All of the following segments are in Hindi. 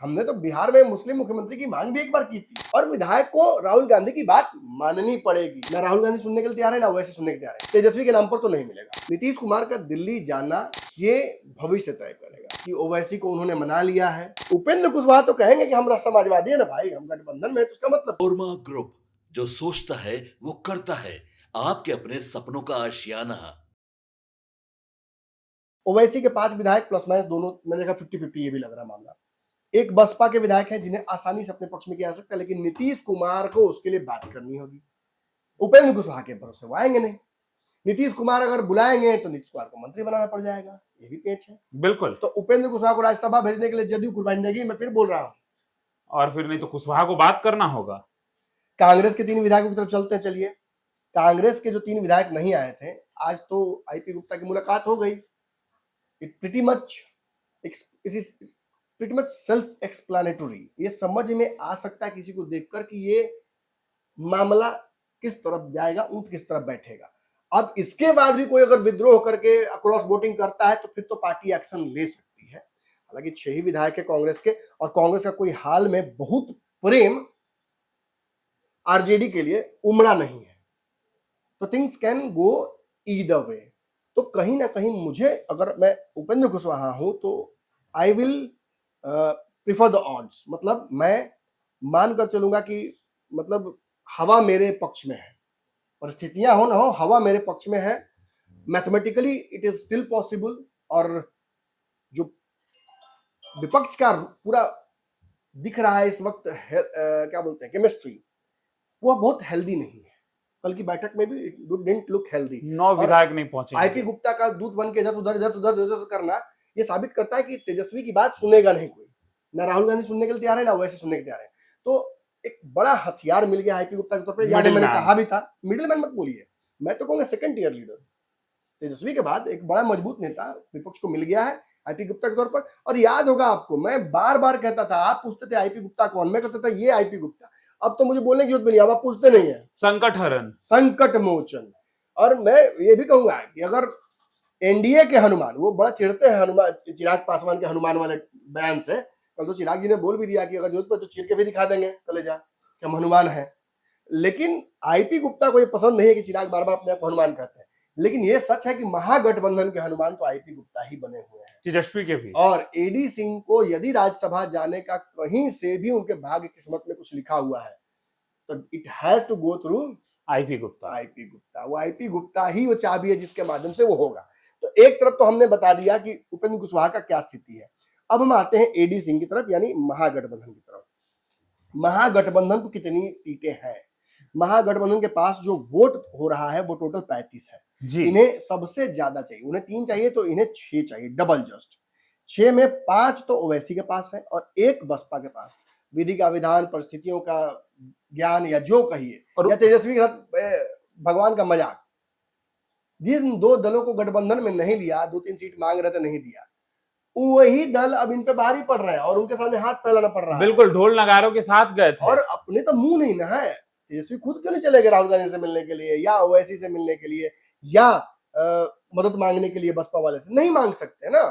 हमने तो बिहार में मुस्लिम मुख्यमंत्री की मांग भी एक बार की थी और विधायक को राहुल गांधी की बात माननी पड़ेगी। ना राहुल गांधी सुनने के लिए तैयार है, ना वैसे सुनने के तैयार है। तेजस्वी के नाम पर तो नहीं मिलेगा। नीतीश कुमार का दिल्ली जाना ये भविष्य तय करेगा कि ओवैसी को उन्होंने मना लिया है। उपेंद्र कुशवाहा तो कहेंगे कि हम समाजवादी है ना भाई, हम गठबंधन में, तो उसका मतलब ओरमा ग्रुप, जो सोचता है वो करता है। आपके अपने सपनों का आशियाना। ओवैसी के 5 विधायक प्लस माइनस दोनों मैंने देखा 50-50 ये भी लग रहा मामला। एक बसपा के विधायक हैं जिन्हें आसानी से अपने पक्ष में किया जा सकता है, लेकिन नीतीश कुमार को उसके लिए बात करनी होगी। उपेंद्र कुशवाहा के भरोसे वो आएंगे नहीं। नीतीश कुमार अगर बुलाएंगे तो नीतीश कुमार को मंत्री बनाना पड़ जाएगा, ये भी पेच है। बिल्कुल। तो उपेंद्र कुशवाहा को राज्यसभा भेजने के लिए जदयू कुर्बानी देगी, मैं फिर बोल रहा हूं। और फिर नहीं तो कुशवाहा को बात करना होगा। कांग्रेस के 3 विधायकों की तरफ चलते हैं। चलिए, कांग्रेस के जो 3 विधायक नहीं आए थे, आज तो आईपी गुप्ता की मुलाकात हो गई। It pretty much self explanatory. ये समझ में आ सकता है किसी को देखकर कि ये मामला किस तरफ जाएगा, ऊंट किस तरफ बैठेगा। अब इसके बाद भी कोई अगर विद्रोह करके क्रॉस वोटिंग करता है तो फिर तो पार्टी एक्शन ले सकती है। हालांकि 6 ही विधायक है कांग्रेस के, और कांग्रेस का कोई हाल में बहुत प्रेम आरजेडी के लिए उमड़ा नहीं है, तो things can go either way. तो कहीं ना कहीं मुझे, अगर मैं उपेंद्र कुशवाहा हूं तो I will prefer the odds. मतलब मैं मानकर चलूंगा कि मतलब हवा मेरे पक्ष में है, परिस्थितियां हो ना हो, हवा मेरे पक्ष में है। Mathematically it is still possible. और जो विपक्ष का पूरा दिख रहा है इस वक्त क्या बोलते हैं, केमिस्ट्री, वो बहुत हेल्दी नहीं है। कल की बैठक में भी इट डिडंट लुक हेल्दी। 9 विधायक नहीं पहुंचे। आईपी गुप्ता का दूध बन के इधर करना, ये साबित करता है कि तेजस्वी की बात सुनेगा नहीं कोई। ना राहुल गांधी सुनने के लिए तैयार है, ना वैसे सुनने के तैयार है। तो एक बड़ा हथियार मिल गया आईपी गुप्ता के तौर पर। मैंने कहा भी था, मिडिल मैन मत बोलिए, मैं तो कहूंगा सेकंड टियर लीडर। तेजस्वी के बाद एक बड़ा मजबूत नेता विपक्ष को मिल गया है आईपी गुप्ता के तौर पर। और याद होगा आपको, मैं बार बार कहता था, आप पूछते थे आईपी गुप्ता कौन, मैं कहता था ये आईपी गुप्ता। अब तो मुझे बोलने की जरूरत नहीं, अब आप पूछते नहीं है। संकट हरण, संकट मोचन। और मैं ये भी कहूंगा कि अगर एनडीए के हनुमान, वो बड़ा चिढ़ते हैं हनुमान, चिराग पासवान के हनुमान वाले बयान से। कल तो चिराग जी ने बोल भी दिया कि अगर जरूरत पड़े तो चीर के भी दिखा देंगे कलेजा कि हम हनुमान हैं। लेकिन आईपी गुप्ता को ये पसंद नहीं है कि चिराग बार बार अपने आप को हनुमान कहते हैं। लेकिन ये सच है कि महागठबंधन के हनुमान तो आईपी गुप्ता ही बने हुए हैं, तेजस्वी के भी। और एडी सिंह को यदि राज्यसभा जाने का कहीं से भी उनके भाग्य किस्मत में कुछ लिखा हुआ है तो it has to go through IP Gupta. IP Gupta. वो आईपी गुप्ता ही वो चाबी है जिसके माध्यम से वो होगा। तो एक तरफ तो हमने बता दिया कि उपेंद्र कुशवाहा का क्या स्थिति है। अब हम आते हैं एडी सिंह की तरफ, यानी महागठबंधन की तरफ। महागठबंधन को कितनी सीटें हैं? महागठबंधन के पास जो वोट हो रहा है वो टोटल 35 है जी। इन्हें सबसे ज्यादा चाहिए, उन्हें 3 चाहिए तो इन्हें 6 चाहिए, डबल जस्ट। 6 में 5 तो ओवैसी के पास है और 1 बसपा के पास। विधि का विधान, परिस्थितियों का ज्ञान, या जो कहिए, या तेजस्वी के साथ भगवान का मजाक। जिन 2 दलों को गठबंधन में नहीं लिया, 2-3 सीट मांग रहे थे, नहीं दिया, वही दल अब इन पे भारी पड़ रहे हैं और उनके सामने हाथ फैलाना पड़ रहा है। बिल्कुल, ढोल नगारों के साथ गए थे। और अपने तो मुंह नहीं ना है। तेजस्वी खुद क्यों नहीं चले गए राहुल गांधी से मिलने के लिए, या ओवैसी से मिलने के लिए, या मदद मांगने के लिए बसपा वाले से? नहीं मांग सकते ना।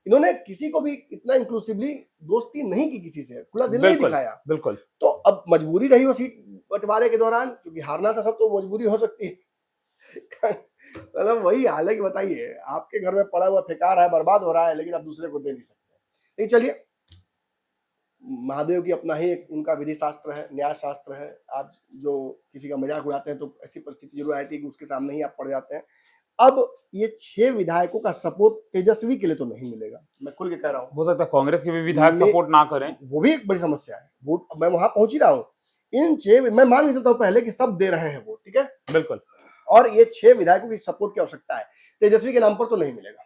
इन्होंने किसी को भी इतना इंक्लूसिवली दोस्ती नहीं की, किसी से खुला दिल नहीं दिखाया। बिल्कुल। तो अब मजबूरी रही वो सीट बंटवारे के दौरान, क्योंकि हारना था सब, तो मजबूरी हो सकती है। मतलब वही हाल है कि बताइए, आपके घर में पड़ा हुआ फेकार है, बर्बाद हो रहा है, लेकिन आप दूसरे को दे नहीं सकते। नहीं, चलिए, महादेव की अपना ही एक उनका विधि शास्त्र है, न्याय शास्त्र है। आप जो किसी का मजाक उड़ाते हैं तो ऐसी परिस्थिति जरूर आती है कि उसके सामने ही आप पड़ जाते हैं। अब ये 6 विधायकों का सपोर्ट तेजस्वी के लिए तो नहीं मिलेगा, मैं खुल के कह रहा हूँ। हो सकता है कांग्रेस के भी विधायक सपोर्ट ना करें, वो भी एक बड़ी समस्या है। वो मैं वहां पहुंच ही रहा हूँ। इन 6, मैं मान नहीं सकता हूँ पहले कि सब दे रहे हैं वो, ठीक है, बिल्कुल, और ये 6 विधायकों की सपोर्ट की आवश्यकता है। तेजस्वी के नाम पर तो नहीं मिलेगा।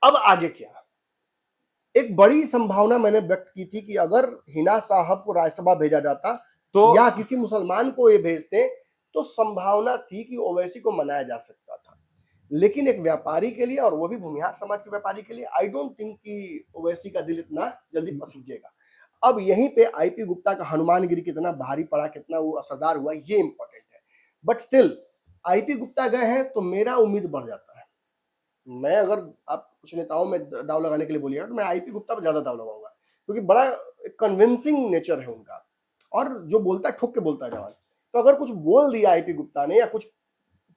अब आगे क्या? एक बड़ी संभावना मैंने व्यक्त की थी कि अगर हिना साहब को राज्यसभा भेजा जाता तो, या किसी मुसलमान को ये भेजते, तो संभावना थी कि ओवैसी को मनाया जा सकता था। लेकिन एक व्यापारी के लिए, और वो भी भूमिहार समाज के व्यापारी के लिए, आई डोंट थिंक कि ओवैसी का दिल इतना जल्दी पसीजेगा। अब यहीं पे आईपी गुप्ता का हनुमानगिरी कितना भारी पड़ा, कितना वो असरदार हुआ, ये इंपॉर्टेंट है। बट स्टिल आईपी गुप्ता गए हैं तो मेरा उम्मीद बढ़ जाता है। मैं, अगर आप कुछ नेताओं में दाव लगाने के लिए बोलिएगा तो मैं आईपी गुप्ता पर ज्यादा दाव लगाऊंगा। क्योंकि बड़ा कन्विंसिंग नेचर है उनका, और जो बोलता है ठोक के बोलता है जवान। तो अगर कुछ बोल दिया आईपी गुप्ता ने या कुछ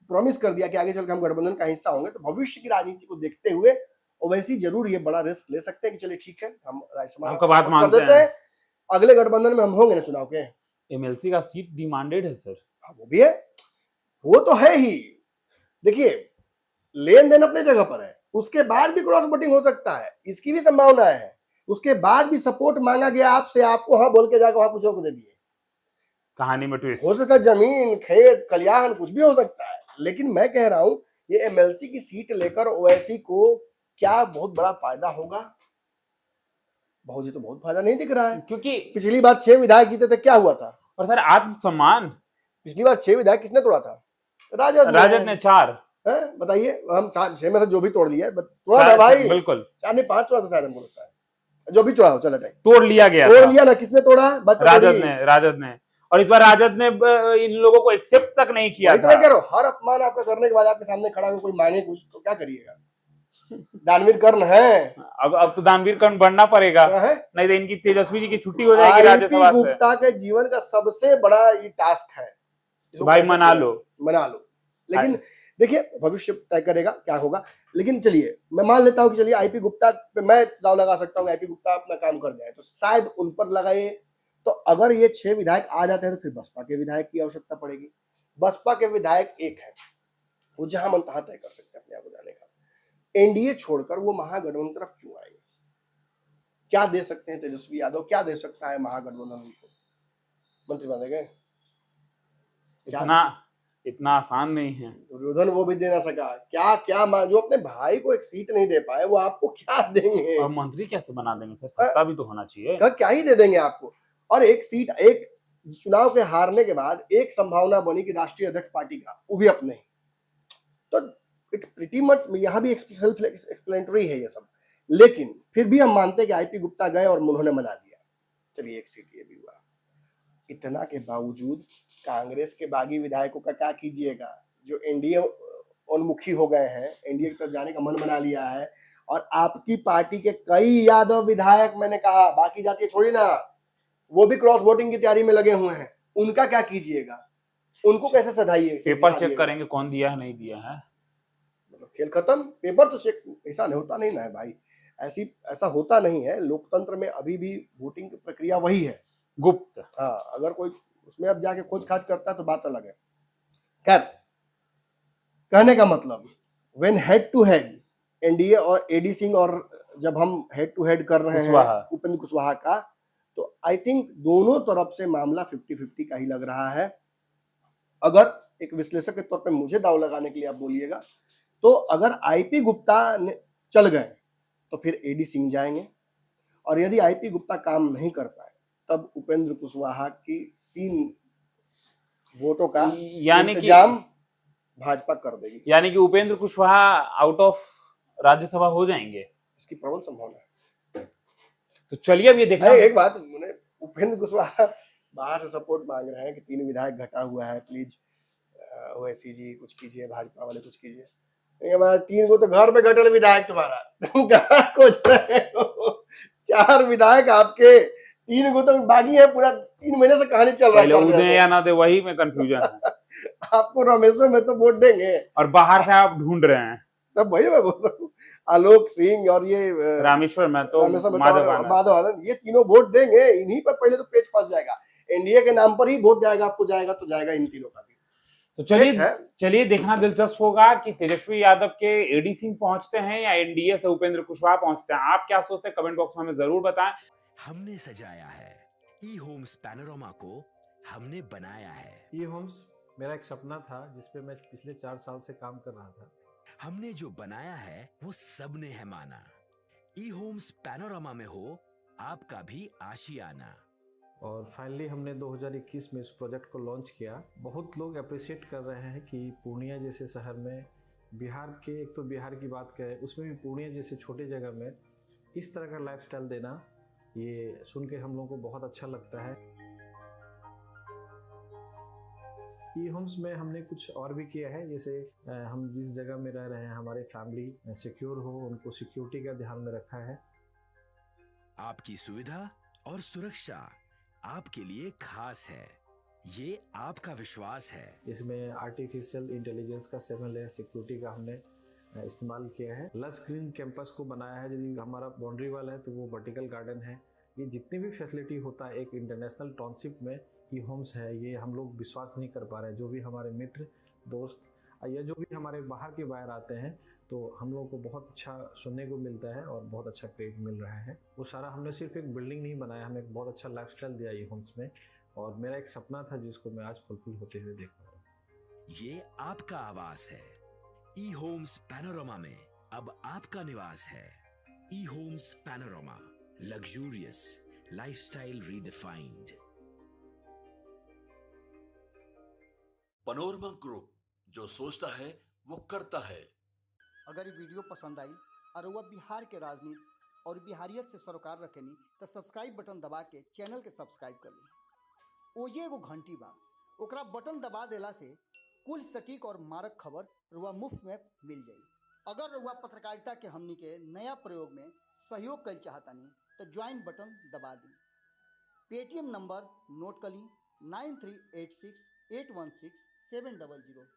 प्रॉमिस कर दिया कि आगे चलकर हम गठबंधन का हिस्सा होंगे, तो भविष्य की राजनीति को देखते हुए ओवैसी जरूर ये बड़ा रिस्क ले सकते हैं कि चलिए ठीक है, हम राज्यसभा आपका बात कर मानते देते हैं। हैं, अगले गठबंधन में हम होंगे ना चुनाव के। एमएलसी का सीट डिमांडेड है सर। हाँ, वो भी है, वो तो है ही। देखिए, लेन देन अपने जगह पर है, उसके बाद भी क्रॉस वोटिंग हो सकता है, इसकी भी संभावना है। उसके बाद भी सपोर्ट मांगा गया आपसे, आपको हाँ बोल के जाकर वहां कुछ को दे दिए। कहानी में ट्विस्ट हो सकता है जमीन, खेत, कल्याण कुछ भी हो सकता है, लेकिन मैं कह रहा हूं ये एमएलसी की सीट लेकर ओवैसी को क्या बहुत बड़ा फायदा होगा? मुझे तो बहुत फायदा नहीं दिख रहा है, क्योंकि पिछली बार 6 विधायक जीते थे, क्या हुआ था? और सर आत्मसम्मान, पिछली बार 6 विधायक किसने तोड़ा था? राजद ने 4 बताइए, हम 6 में से जो भी तोड़ लिया, तोड़ा था भाई, बिल्कुल 4 नहीं 5 तोड़ा था शायद, हमको लगता है, जो भी तोड़ा हो, चलो तोड़ लिया गया, तोड़ लिया ना, किसने तोड़ा? राजद ने। और इस बार राजद ने इन लोगों को एक्सेप्ट तक नहीं किया था। कह रहा हूं, हर अपमान आपका करने के बाद आपके सामने खड़ा होकर कोई मांगे कुछ, तो क्या करिएगा? दानवीर कर्ण है, अब तो दानवीर कर्ण बनना पड़ेगा, है? नहीं तो इनकी तेजस्वी जी की छुट्टी हो जाएगी राज्यसभा से। गुप्ता के जीवन का सबसे बड़ा ये टास्क है, भाई मना लो। लेकिन देखिए भविष्य तय करेगा क्या होगा। लेकिन चलिए मैं मान लेता हूं कि चलिए आईपी गुप्ता पे मैं दाव लगा सकता हूं कि आईपी गुप्ता अपना काम कर जाए, तो शायद उन पर लगाए। तो अगर ये 6 विधायक आ जाते हैं तो फिर बसपा के विधायक की आवश्यकता पड़ेगी। बसपा के विधायक एक है, वो जहां मन तहां तय कर सकते हैं अपने आप को जाने का। एनडीए छोड़कर वो महागठबंधन तरफ क्यों आएंगे? क्या दे सकते हैं तेजस्वी यादव, क्या दे सकता है महागठबंधन उनको? मंत्री बन गए, इतना आसान नहीं है। दुर्योधन वो भी दे ना सका, क्या क्या जो अपने भाई को एक सीट नहीं दे पाए, वो आपको क्या देंगे? और मंत्री कैसे बना देंगे सर? सत्ता भी तो होना चाहिए। क्या ही दे देंगे आपको? और एक सीट, एक चुनाव के हारने के बाद एक संभावना बनी कि राष्ट्रीय अध्यक्ष पार्टी का, वो भी अपने ही। तो इट्स प्रीटी मच, यहाँ भी सेल्फ एक्सप्लेनेटरी है ये सब। लेकिन फिर भी हम मानते हैं कि आईपी गुप्ता गए और उन्होंने मना लिया, चलिए एक सीट ये भी हुआ। इतना के बावजूद कांग्रेस के बागी विधायकों का क्या कीजिएगा, जो एनडीए उन्मुखी हो गए हैं, एनडीए की तरफ जाने का मन बना लिया है। और आपकी पार्टी के कई यादव विधायक, मैंने कहा बाकी जाति छोड़ी ना, वो भी क्रॉस वोटिंग की तैयारी में लगे हुए हैं, उनका क्या कीजिएगा? उनको कैसे सधाइए? पेपर चेक करेंगे कौन दिया है नहीं दिया है, मतलब खेल खत्म। पेपर तो चेक ऐसा नहीं होता नहीं ना है भाई, ऐसा होता नहीं है। लोकतंत्र में अभी भी वोटिंग की प्रक्रिया वही है, गुप्त। हाँ, अगर कोई उसमें अब जाके खोज खाज करता है तो बात अलग है। खैर, कहने का मतलब when head to head NDA और एडी सिंह, और जब हम हेड टू हेड कर रहे हैं उपेंद्र कुशवाहा का, तो आई थिंक दोनों तरफ से मामला 50-50 का ही लग रहा है। अगर एक विश्लेषक के तौर पे मुझे दाव लगाने के लिए आप बोलिएगा, तो अगर आईपी गुप्ता चल गए तो फिर एडी सिंह जाएंगे, और यदि आईपी गुप्ता काम नहीं कर पाए तब उपेंद्र कुशवाहा की 3 वोटों का इंतजाम भाजपा कर देगी। यानी कि उपेंद्र कुशवाहा आउट ऑफ राज्यसभा हो जाएंगे, इसकी प्रबल संभावना है। तो चलिए अब ये देखना। एक बात, उपेंद्र कुशवाहा बाहर से सपोर्ट मांग रहे हैं कि 3 विधायक घटा हुआ है, प्लीज ओवैसी जी कुछ कीजिए, भाजपा वाले कुछ कीजिए। 3 को तो घर में घटल विधायक तुम्हारा, तुम कहाँ खोज रहे हो? 4 विधायक आपके, 3 को तो बागी है, पूरा 3 महीने से कहानी चल रहा है। उदय या ना दे वही में कंफ्यूजन है। आपको रामेश्वर में तो वोट देंगे और बाहर से आप ढूंढ रहे हैं, तब वही मैं बोल रहा हूँ। आलोक सिंह और ये रामेश्वर में तो माधव आनंद, ये तीनों वोट देंगे। इन्हीं पर पहले तो पेच फंस जाएगा, एनडीए के नाम पर ही वोट जाएगा, आपको जाएगा तो जाएगा इन तीनों का भी। तो चलिए देखना दिलचस्प होगा कि तेजस्वी यादव के एडी सिंह पहुंचते हैं या एनडीए से उपेंद्र कुशवाहा पहुंचते हैं। आप क्या सोचते हैं कमेंट बॉक्स में हमें जरूर बताएं। हमने सजाया है ई होम्स पैनोरामा को, हमने बनाया है। ई होम्स मेरा एक सपना था जिसपे मैं पिछले 4 साल से काम कर रहा था। हमने जो बनाया है वो सबने है माना। ई होम्स पैनोरामा में हो आपका भी आशियाना। और फाइनली हमने 2021 में इस प्रोजेक्ट को लॉन्च किया। बहुत लोग अप्रिशिएट कर रहे हैं कि पूर्णिया जैसे शहर में, बिहार के, एक तो बिहार की बात करें उसमें भी पूर्णिया जैसे छोटे जगह में इस तरह का लाइफस्टाइल देना, ये सुन के हम लोगों को बहुत अच्छा लगता है। ई होम्स में हमने कुछ और भी किया है, जैसे हम जिस जगह में रह रहे हैं हमारे फैमिली सिक्योर हो, उनको सिक्योरिटी का ध्यान में रखा है। आपकी सुविधा और सुरक्षा आपके लिए खास है। ये आपका विश्वास है। इसमें आर्टिफिशियल इंटेलिजेंस का 7 लेयर सिक्योरिटी का हमने इस्तेमाल किया है। लस ग्रीन कैंपस को बनाया है। यदि हमारा बाउंड्री वाल है तो वो वर्टिकल गार्डन है। ये जितनी भी फैसिलिटी होता है एक इंटरनेशनल टाउनशिप में ई होम्स है, ये हम लोग विश्वास नहीं कर पा रहे हैं। जो भी हमारे मित्र दोस्त या जो भी हमारे बाहर के बाहर आते हैं तो हम लोगों को बहुत अच्छा सुनने को मिलता है और बहुत अच्छा क्रेडिट मिल रहा है। वो सारा हमने सिर्फ एक बिल्डिंग नहीं बनाया, हमें एक बहुत अच्छा लाइफस्टाइल दिया ई होम्स में, और मेरा एक सपना था जिसको मैं आज फुलफिल होते हुए देख पा रहा हूँ। ये आपका आवास है। ई होम्स पैनोरामा में अब आपका निवास है। E Homes Panorama, luxurious lifestyle redefined. Panorama group, जो सोचता है वो करता है। अगर ये वीडियो पसंद आई और वह बिहार के राजनीति और बिहारियत से सरोकार रखेनी तो सब्सक्राइब बटन दबा के चैनल के सब्सक्राइब कर ली। ओजे एगो घंटी बा, ओकरा बटन दबा देला से कुल सटीक और मारक खबर रुआ मुफ्त में मिल जाई। अगर रुआ पत्रकारिता के हमनी के नया प्रयोग में सहयोग कर चाहतानी तो ज्वाइन बटन दबा दी। पेटीएम नंबर नोट कर ली 9386816700।